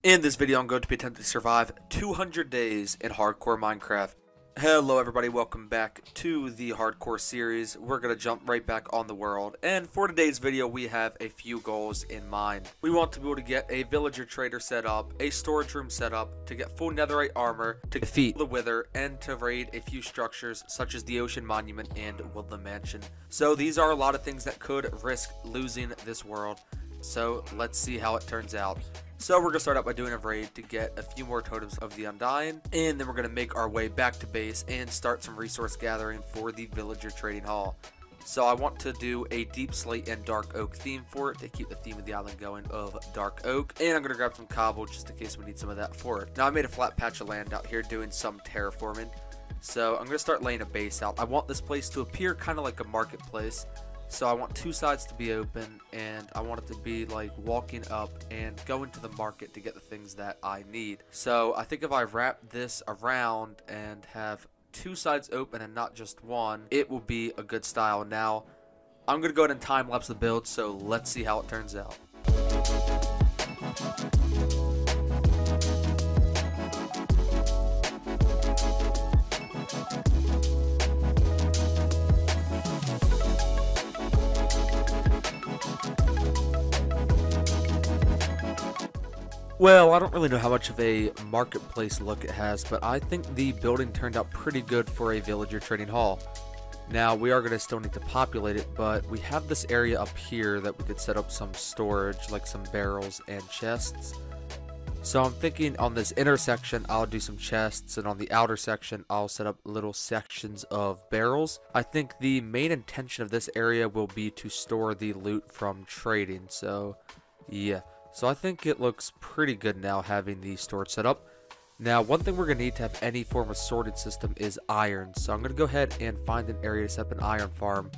In this video, I'm going to be attempting to survive 200 days in hardcore Minecraft. Hello everybody, welcome back to the hardcore series. We're going to jump right back on the world, and for today's video we have a few goals in mind. We want to be able to get a villager trader set up, a storage room set up, to get full netherite armor, to defeat the wither, and to raid a few structures such as the ocean monument and woodland mansion. So these are a lot of things that could risk losing this world, so let's see how it turns out. So we're going to start out by doing a raid to get a few more totems of the Undying, and then we're going to make our way back to base and start some resource gathering for the villager trading hall. So I want to do a deep slate and dark oak theme for it to keep the theme of the island going of dark oak, and I'm going to grab some cobble just in case we need some of that for it. Now I made a flat patch of land out here doing some terraforming, so I'm going to start laying a base out. I want this place to appear kind of like a marketplace. So I want two sides to be open, and I want it to be like walking up and going to the market to get the things that I need. So I think if I wrap this around and have two sides open and not just one, it will be a good style. Now, I'm going to go ahead and time-lapse the build, so let's see how it turns out. Well, I don't really know how much of a marketplace look it has, but I think the building turned out pretty good for a villager trading hall. Now, we are going to still need to populate it, but we have this area up here that we could set up some storage, like some barrels and chests. So I'm thinking on this inner section, I'll do some chests, and on the outer section, I'll set up little sections of barrels. I think the main intention of this area will be to store the loot from trading, so yeah. So I think it looks pretty good now having the storage set up. Now, one thing we're going to need to have any form of sorted system is iron. So I'm going to go ahead and find an area to set up an iron farm.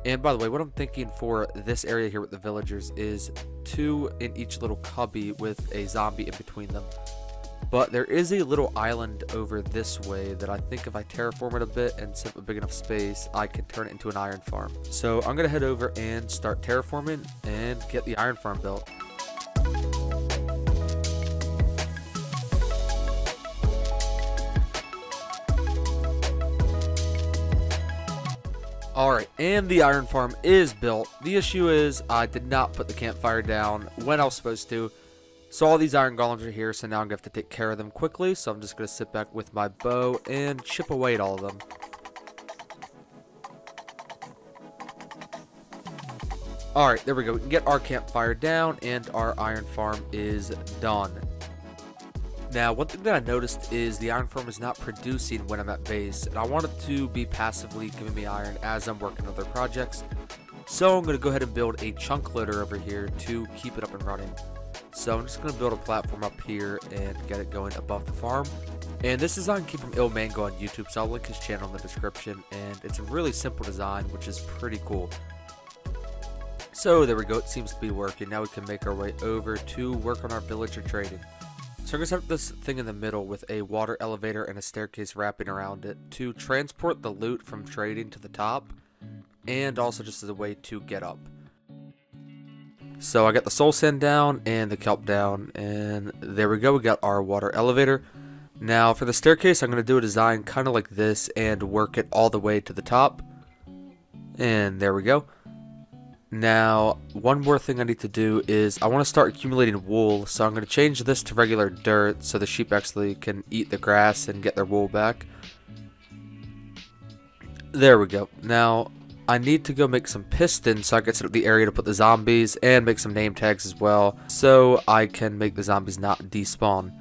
And by the way, what I'm thinking for this area here with the villagers is 2 in each little cubby with a zombie in between them. But there is a little island over this way that I think if I terraform it a bit and set up a big enough space, I can turn it into an iron farm. So I'm going to head over and start terraforming and get the iron farm built. Alright, and the iron farm is built. The issue is I did not put the campfire down when I was supposed to. So all these iron golems are here, so now I'm going to have to take care of them quickly. So I'm just going to sit back with my bow and chip away at all of them. Alright, there we go. We can get our campfire down, and our iron farm is done. Now, one thing that I noticed is the iron farm is not producing when I'm at base, and I want it to be passively giving me iron as I'm working on other projects. So I'm going to go ahead and build a chunk loader over here to keep it up and running. So I'm just going to build a platform up here and get it going above the farm. And this design came from Ilmango on YouTube, so I'll link his channel in the description. And it's a really simple design, which is pretty cool. So there we go, it seems to be working. Now we can make our way over to work on our villager trading. So I'm going to set up this thing in the middle with a water elevator and a staircase wrapping around it to transport the loot from trading to the top, and also just as a way to get up. So I got the soul sand down and the kelp down, and there we go, we got our water elevator. Now for the staircase, I'm going to do a design kind of like this and work it all the way to the top, and there we go. Now, one more thing I need to do is I want to start accumulating wool, so I'm going to change this to regular dirt so the sheep actually can eat the grass and get their wool back. There we go. Now, I need to go make some pistons so I can set up the area to put the zombies and make some name tags as well so I can make the zombies not despawn.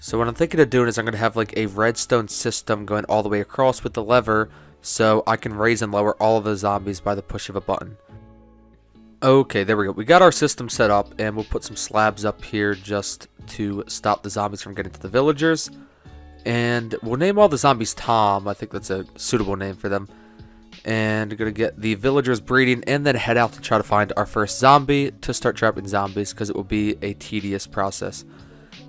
So what I'm thinking of doing is I'm going to have like a redstone system going all the way across with the lever so I can raise and lower all of the zombies by the push of a button. Okay, there we go. We got our system set up, and we'll put some slabs up here just to stop the zombies from getting to the villagers. And we'll name all the zombies Tom. I think that's a suitable name for them. And we're going to get the villagers breeding, and then head out to try to find our first zombie to start trapping zombies, because it will be a tedious process.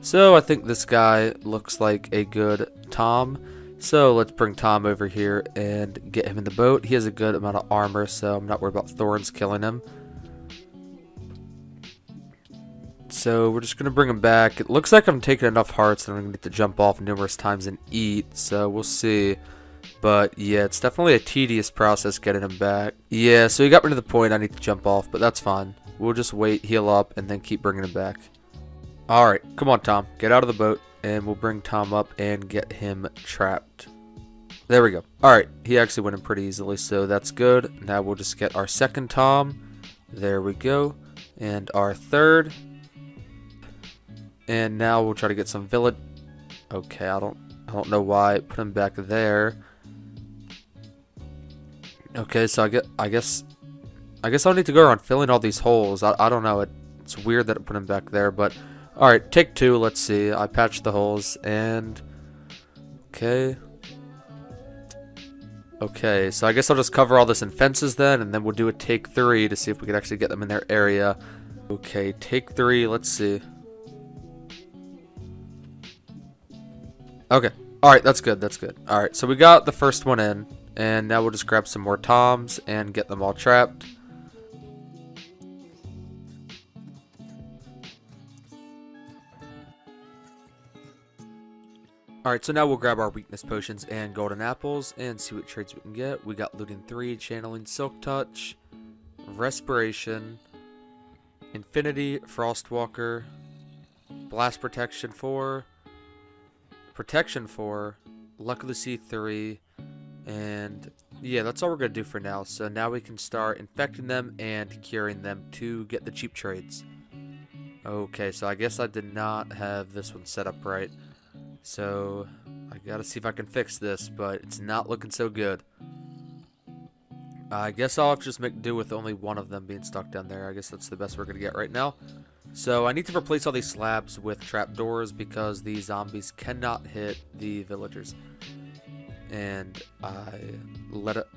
So I think this guy looks like a good Tom. So let's bring Tom over here and get him in the boat. He has a good amount of armor, so I'm not worried about thorns killing him. So we're just going to bring him back. It looks like I'm taking enough hearts that I'm going to get to jump off numerous times and eat. So we'll see. But yeah, it's definitely a tedious process getting him back. Yeah, so he got me to the point I need to jump off, but that's fine. We'll just wait, heal up, and then keep bringing him back. Alright, come on Tom, get out of the boat, and we'll bring Tom up and get him trapped. There we go. Alright, he actually went in pretty easily, so that's good. Now we'll just get our second Tom. There we go. And our third. And now we'll try to get some village. Okay, I don't know why I put him back there. Okay, so I guess I'll need to go around filling all these holes. I don't know. It's weird that I put him back there, but alright, take two. Let's see. I patched the holes and okay. Okay, so I guess I'll just cover all this in fences then, and then we'll do a take three to see if we can actually get them in their area. Okay, take three. Let's see. Okay. Alright, that's good. That's good. Alright, so we got the first one in. And now we'll just grab some more toms and get them all trapped. Alright, so now we'll grab our weakness potions and golden apples and see what traits we can get. We got looting 3, channeling silk touch, respiration, infinity, frostwalker, blast protection 4, protection 4, luck of the sea 3, and yeah, that's all we're going to do for now. So now we can start infecting them and curing them to get the cheap trades. Okay, so I guess I did not have this one set up right. So I got to see if I can fix this, but it's not looking so good. I guess I'll have to just make do with only one of them being stuck down there. I guess that's the best we're going to get right now. So I need to replace all these slabs with trapdoors because the zombies cannot hit the villagers. And I let it...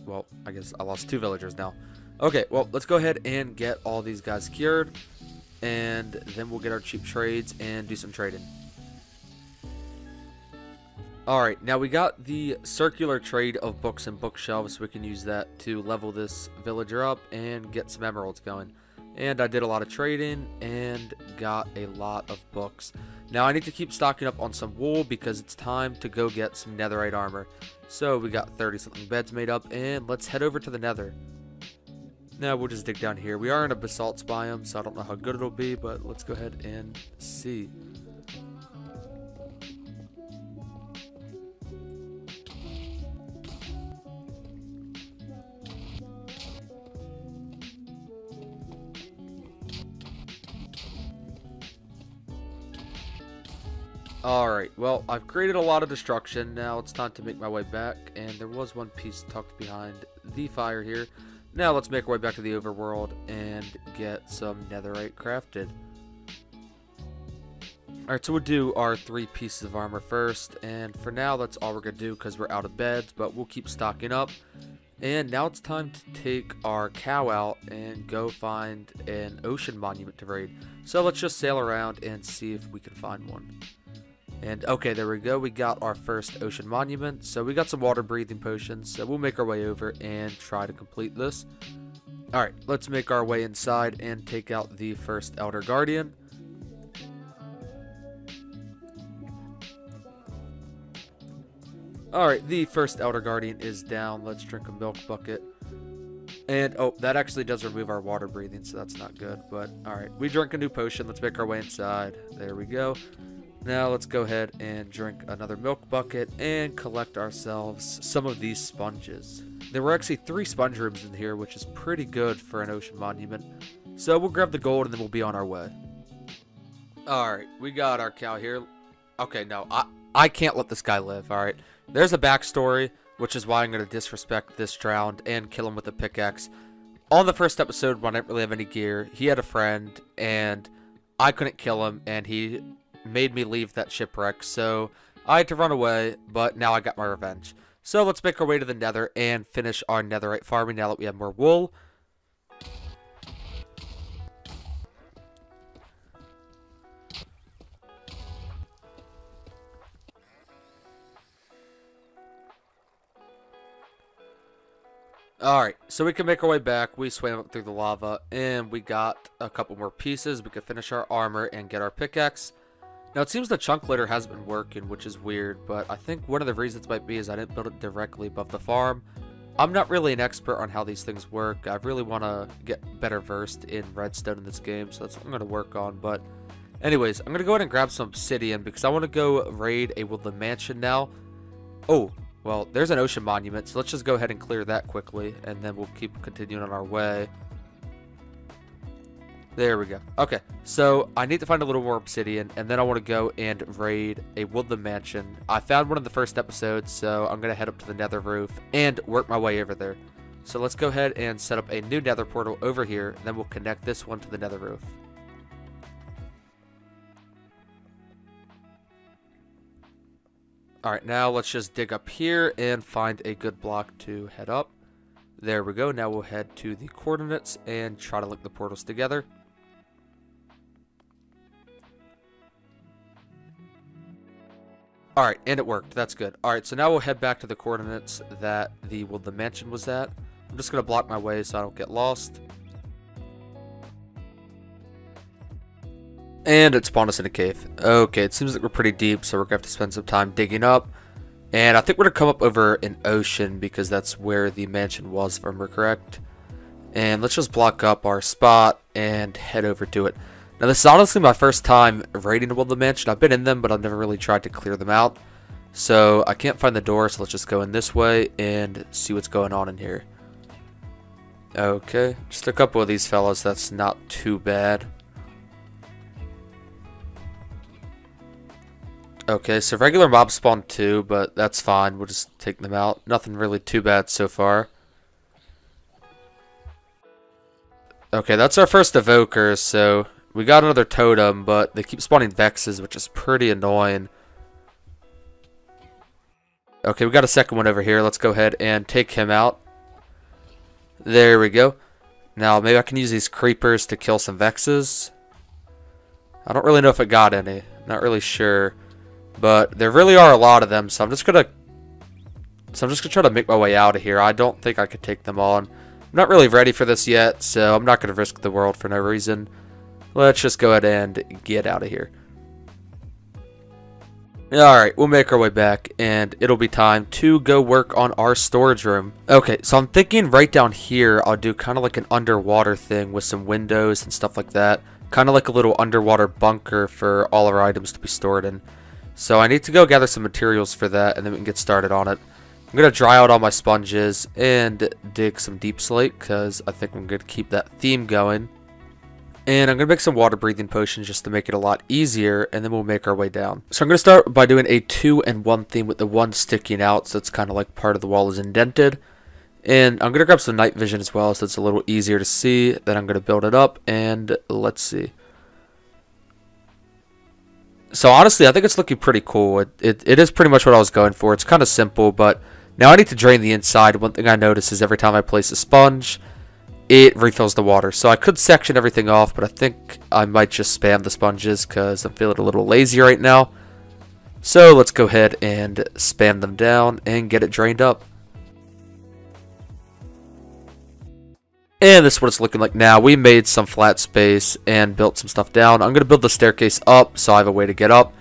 Well, I guess I lost 2 villagers now. Okay, well, let's go ahead and get all these guys cured. And then we'll get our cheap trades and do some trading. Alright, now we got the circular trade of books and bookshelves. We can use that to level this villager up and get some emeralds going. And I did a lot of trading and got a lot of books. Now I need to keep stocking up on some wool because it's time to go get some netherite armor. So we got 30 something beds made up and let's head over to the nether. Now we'll just dig down here. We are in a basalt biome, so I don't know how good it'll be, but let's go ahead and see. Alright, well, I've created a lot of destruction. Now it's time to make my way back, and there was one piece tucked behind the fire here. Now let's make our way back to the overworld and get some netherite crafted. Alright, so we'll do our 3 pieces of armor first, and for now that's all we're going to do because we're out of beds, but we'll keep stocking up. And now it's time to take our cow out and go find an ocean monument to raid. So let's just sail around and see if we can find one. And okay, there we go. We got our first ocean monument. So we got some water breathing potions. So we'll make our way over and try to complete this. Alright, let's make our way inside and take out the first Elder Guardian. Alright, the first Elder Guardian is down. Let's drink a milk bucket. And, oh, that actually does remove our water breathing, so that's not good. But, alright, we drank a new potion. Let's make our way inside. There we go. Now let's go ahead and drink another milk bucket and collect ourselves some of these sponges. There were actually 3 sponge rooms in here, which is pretty good for an ocean monument. So we'll grab the gold and then we'll be on our way. Alright, we got our cow here. Okay, no, I can't let this guy live, alright. There's a backstory, which is why I'm going to disrespect this drowned and kill him with a pickaxe. On the first episode, when I didn't really have any gear, he had a friend, and I couldn't kill him, and he made me leave that shipwreck, so I had to run away, but now I got my revenge. So let's make our way to the nether and finish our netherite farming now that we have more wool. Alright, so we can make our way back. We swam up through the lava, and we got a couple more pieces. We could finish our armor and get our pickaxe. Now, it seems the chunk litter hasn't been working, which is weird, but I think one of the reasons might be is I didn't build it directly above the farm. I'm not really an expert on how these things work. I really want to get better versed in redstone in this game, so that's what I'm going to work on. But anyways, I'm going to go ahead and grab some obsidian because I want to go raid a woodland mansion now. Oh, well, there's an ocean monument, so let's just go ahead and clear that quickly, and then we'll keep continuing on our way. There we go. Okay, so I need to find a little more obsidian, and then I want to go and raid a woodland mansion. I found one in the first episode, so I'm going to head up to the nether roof and work my way over there. So let's go ahead and set up a new nether portal over here, and then we'll connect this one to the nether roof. Alright, now let's just dig up here and find a good block to head up. There we go. Now we'll head to the coordinates and try to link the portals together. Alright, and it worked. That's good. Alright, so now we'll head back to the coordinates that the woodland mansion was at. I'm just going to block my way so I don't get lost. And it spawned us in a cave. Okay, it seems like we're pretty deep, so we're going to have to spend some time digging up. And I think we're going to come up over an ocean because that's where the mansion was, if I remember correct. And let's just block up our spot and head over to it. Now, this is honestly my first time raiding a woodland mansion. I've been in them, but I've never really tried to clear them out. So I can't find the door, so let's just go in this way and see what's going on in here. Okay, just a couple of these fellas. That's not too bad. Okay, so regular mobs spawn too, but that's fine. We'll just take them out. Nothing really too bad so far. Okay, that's our first evoker, so we got another totem, but they keep spawning vexes, which is pretty annoying. Okay, we got a second one over here. Let's go ahead and take him out. There we go. Now, maybe I can use these creepers to kill some vexes. I don't really know if it got any. Not really sure. But there really are a lot of them, so I'm just gonna try to make my way out of here. I don't think I could take them on. I'm not really ready for this yet, so I'm not gonna risk the world for no reason. Let's just go ahead and get out of here. Alright, we'll make our way back, and it'll be time to go work on our storage room. Okay, so I'm thinking right down here, I'll do kind of like an underwater thing with some windows and stuff like that. Kind of like a little underwater bunker for all our items to be stored in. So I need to go gather some materials for that, and then we can get started on it. I'm going to dry out all my sponges and dig some deep slate, because I think I'm going to keep that theme going. And I'm going to make some water breathing potions just to make it a lot easier, and then we'll make our way down. So I'm going to start by doing a 2-in-1 theme with the one sticking out, so it's kind of like part of the wall is indented. And I'm going to grab some night vision as well, so it's a little easier to see. Then I'm going to build it up, and let's see. So honestly, I think it's looking pretty cool. It is pretty much what I was going for. It's kind of simple, but now I need to drain the inside. One thing I notice is every time I place a sponge, it refills the water. So I could section everything off, but I think I might just spam the sponges because I'm feeling a little lazy right now. So let's go ahead and spam them down and get it drained up. And this is what it's looking like now. We made some flat space and built some stuff down. I'm going to build the staircase up so I have a way to get up.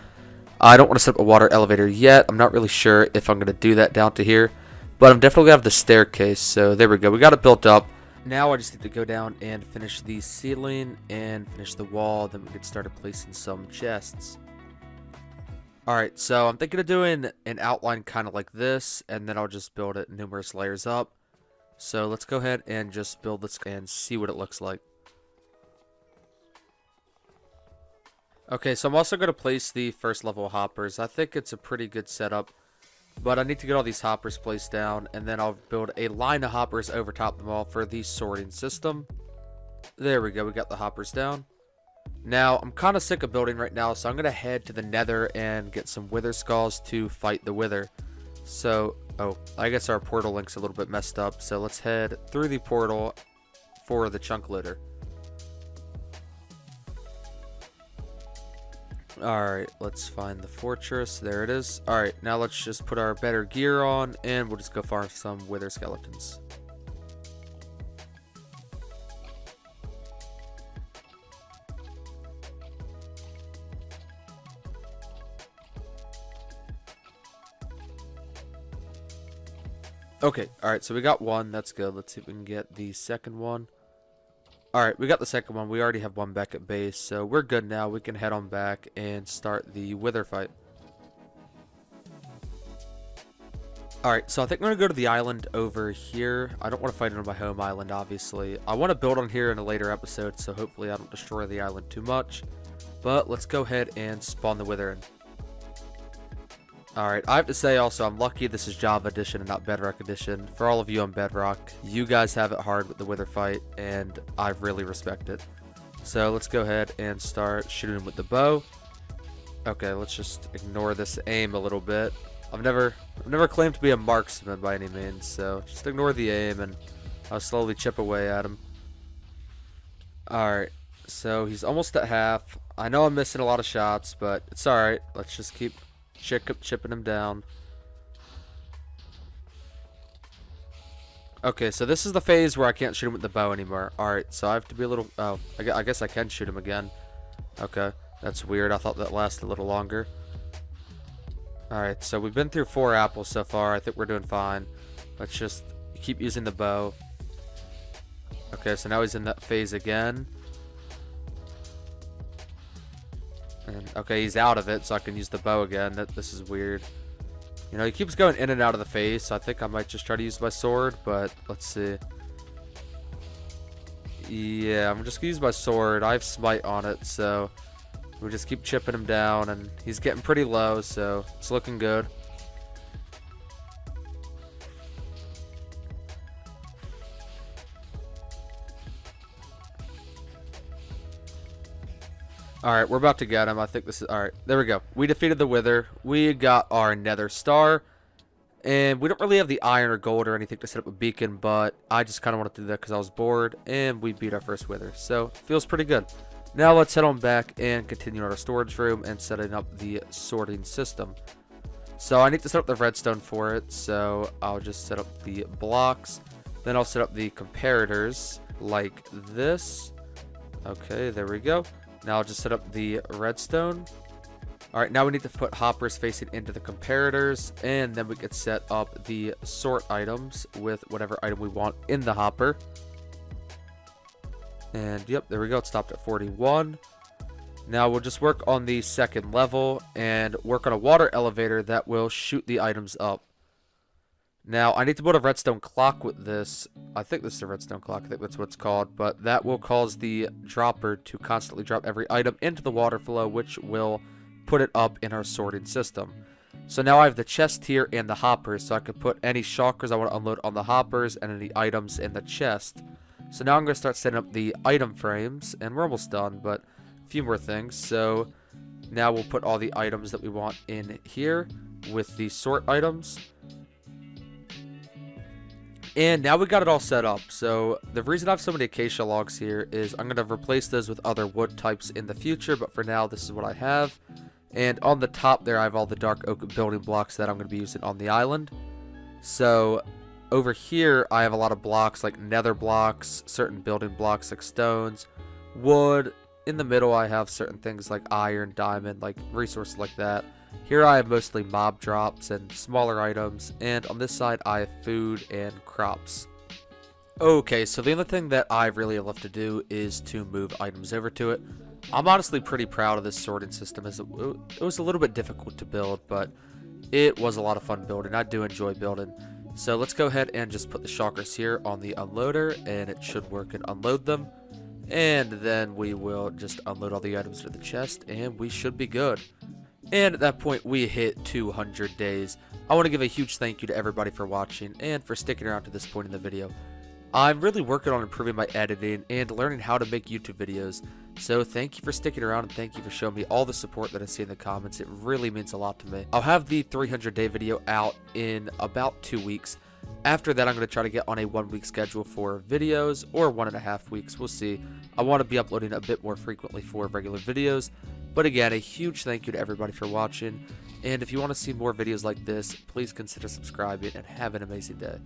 I don't want to set up a water elevator yet. I'm not really sure if I'm going to do that down to here. But I'm definitely going to have the staircase. So there we go. We got it built up. Now I just need to go down and finish the ceiling and finish the wall. Then we can start placing some chests. Alright, so I'm thinking of doing an outline kind of like this. And then I'll just build it numerous layers up. So let's go ahead and just build this and see what it looks like. Okay, so I'm also going to place the first level hoppers. I think it's a pretty good setup. But I need to get all these hoppers placed down. And then I'll build a line of hoppers over top them all for the sorting system. There we go. We got the hoppers down. Now, I'm kind of sick of building right now. So I'm going to head to the nether and get some wither skulls to fight the wither. So, oh, I guess our portal link's a little bit messed up. So let's head through the portal for the chunk litter. Alright, let's find the fortress. There it is. Alright, now let's just put our better gear on and we'll just go farm some wither skeletons. Okay, alright, so we got one. That's good. Let's see if we can get the second one. Alright, we got the second one. We already have one back at base, so we're good now. We can head on back and start the wither fight. Alright, so I think I'm going to go to the island over here. I don't want to fight it on my home island, obviously. I want to build on here in a later episode, so hopefully I don't destroy the island too much. But let's go ahead and spawn the wither in. Alright, I have to say also, I'm lucky this is Java Edition and not Bedrock Edition. For all of you on Bedrock, you guys have it hard with the wither fight, and I really respect it. So let's go ahead and start shooting with the bow. Okay, let's just ignore this aim a little bit. I've never claimed to be a marksman by any means, so just ignore the aim and I'll slowly chip away at him. Alright, so he's almost at half. I know I'm missing a lot of shots, but it's alright. Let's just keep chipping him down. Okay, so this is the phase where I can't shoot him with the bow anymore. Alright, so I have to be a little... Oh, I guess I can shoot him again. Okay, that's weird. I thought that lasted a little longer. Alright, so we've been through 4 apples so far. I think we're doing fine. Let's just keep using the bow. Okay, so now he's in that phase again. And, okay, he's out of it, so I can use the bow again. This is weird. You know, he keeps going in and out of the phase, so I think I might just try to use my sword, but let's see. Yeah, I'm just going to use my sword. I have smite on it, so we just keep chipping him down, and he's getting pretty low, so it's looking good. Alright, we're about to get him. I think this is... Alright, there we go. We defeated the wither. We got our nether star. And we don't really have the iron or gold or anything to set up a beacon, but I just kind of wanted to do that because I was bored. And we beat our first wither. So, feels pretty good. Now let's head on back and continue our storage room and setting up the sorting system. So, I need to set up the redstone for it. So, I'll just set up the blocks. Then I'll set up the comparators like this. Okay, there we go. Now I'll just set up the redstone. Alright, now we need to put hoppers facing into the comparators, and then we could set up the sort items with whatever item we want in the hopper. And yep, there we go. It stopped at 41. Now we'll just work on the second level and work on a water elevator that will shoot the items up. Now, I need to build a redstone clock with this. I think this is a redstone clock. I think that's what it's called. But that will cause the dropper to constantly drop every item into the water flow, which will put it up in our sorting system. So now I have the chest here and the hoppers, so I can put any shulkers I want to unload on the hoppers and any items in the chest. So now I'm going to start setting up the item frames, and we're almost done, but a few more things. So now we'll put all the items that we want in here with the sort items. And now we got it all set up. So the reason I have so many acacia logs here is I'm going to replace those with other wood types in the future. But for now, this is what I have. And on the top there, I have all the dark oak building blocks that I'm going to be using on the island. So over here, I have a lot of blocks like nether blocks, certain building blocks like stones, wood. In the middle, I have certain things like iron, diamond, like resources like that. Here I have mostly mob drops and smaller items, and on this side I have food and crops. Okay, so the other thing that I really love to do is to move items over to it. I'm honestly pretty proud of this sorting system, as it was a little bit difficult to build, but it was a lot of fun building. I do enjoy building. So let's go ahead and just put the shulkers here on the unloader, and it should work and unload them. And then we will just unload all the items to the chest, and we should be good. And at that point, we hit 200 days. I want to give a huge thank you to everybody for watching and for sticking around to this point in the video. I'm really working on improving my editing and learning how to make YouTube videos. So thank you for sticking around, and thank you for showing me all the support that I see in the comments. It really means a lot to me. I'll have the 300-day video out in about 2 weeks. After that, I'm going to try to get on a 1-week schedule for videos, or 1.5 weeks. We'll see. I want to be uploading a bit more frequently for regular videos. But again, a huge thank you to everybody for watching. And if you want to see more videos like this, please consider subscribing, and have an amazing day.